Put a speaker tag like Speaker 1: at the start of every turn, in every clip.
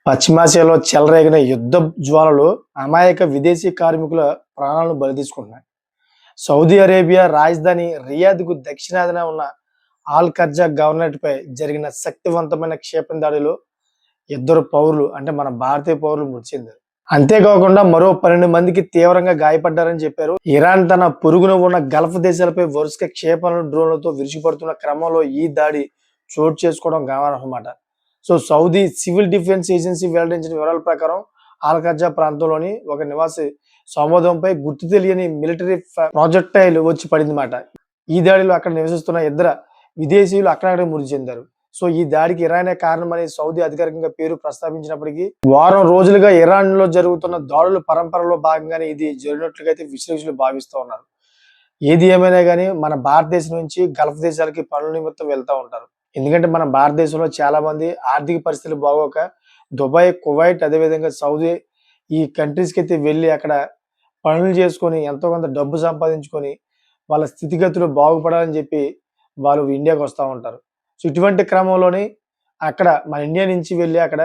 Speaker 1: పశ్చిమాసియాలో చెలరేగిన యుద్ధ జ్వాలలు అమాయక విదేశీ కార్మికుల ప్రాణాలను బలి తీసుకుంటున్నాయి. సౌదీ అరేబియా రాజధాని రియాద్‌కు దక్షిణాదిన ఉన్న ఆల్ ఖర్జా గవర్నరేట్‌పై జరిగిన శక్తివంతమైన క్షిపణి దాడిలో ఇద్దరు పౌరులు అంటే మన భారతీయ పౌరులు మృతి చెందారు. అంతేకాకుండా మరో 12 మందికి తీవ్రంగా గాయపడ్డారని చెప్పారు. ఇరాన్ తన పొరుగున ఉన్న గల్ఫ్ దేశాలపై వరుసగా క్షిపణులు, డ్రోన్లతో విరుచుకుపడుతున్న క్రమంలో ఈ దాడి చోటు చేసుకోవడం గమనార్హమట. So Saudi civil defence agency వెల్లడించిన వివరాల ప్రకారం ఆల్ ఖర్జా ప్రాంతంలోని ఒక నివాసి సోమోదంపై గుర్తు తెలియని మిలిటరీ ప్రాజెక్టైల్ వచ్చి పడిందన్నమాట. ఈ దాడిలో అక్కడ నివసిస్తున్న ఇద్దరు విదేశీయులు అక్కడక్కడ మృతి చెందారు. సో ఈ దాడికి ఇరానే కారణమని సౌదీ అధికారికంగా పేరు ప్రస్తావించినప్పటికీ వారం రోజులుగా ఇరాన్ లో జరుగుతున్న దాడుల పరంపరలో భాగంగానే ఇది జరిగినట్లుగా విశ్లేషకులు భావిస్తూ ఉన్నారు. ఏది ఏమైనా కానీ మన భారతదేశం నుంచి గల్ఫ్ దేశాలకి పనుల నిమిత్తం వెళ్తూ ఉంటారు. ఎందుకంటే మన భారతదేశంలో చాలా మంది ఆర్థిక పరిస్థితులు బాగోక దుబాయ్, కువైట్, అదేవిధంగా సౌదీ ఈ కంట్రీస్కి అయితే వెళ్ళి అక్కడ పనులు చేసుకొని ఎంతో కొంత డబ్బు సంపాదించుకొని వాళ్ళ స్థితిగతులు బాగుపడాలని చెప్పి వాళ్ళు ఇండియాకి వస్తూ ఉంటారు. సో ఇటువంటి క్రమంలోనే అక్కడ మన ఇండియా నుంచి వెళ్ళి అక్కడ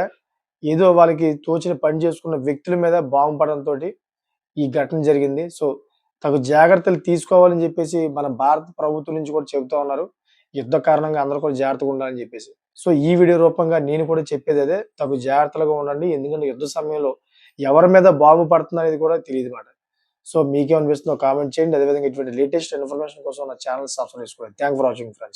Speaker 1: ఏదో వాళ్ళకి తోచిన పని చేసుకున్న వ్యక్తుల మీద బాంబు పడడంతో ఈ ఘటన జరిగింది. సో తగు జాగ్రత్తలు తీసుకోవాలని చెప్పేసి మన భారత ప్రభుత్వం నుంచి కూడా చెబుతూ ఉన్నారు. యుద్ధ కారణంగా అందరూ కూడా జాగ్రత్తగా ఉండాలని చెప్పేసి. సో ఈ వీడియో రూపంగా నేను కూడా చెప్పేది అదే, తగు జాగ్రత్తలుగా ఉండండి. ఎందుకంటే యుద్ధ సమయంలో ఎవరి మీద బాంబు పడుతుంది అనేది కూడా తెలియదు మాట. సో మీకేమనిపిస్తుందో కామెంట్ చేయండి. అదేవిధంగా ఇటువంటి లేటెస్ట్ ఇన్ఫర్మేషన్ కోసం నా ఛానల్ సబ్స్క్రైబ్ చేసుకోండి. Thank for watching friends.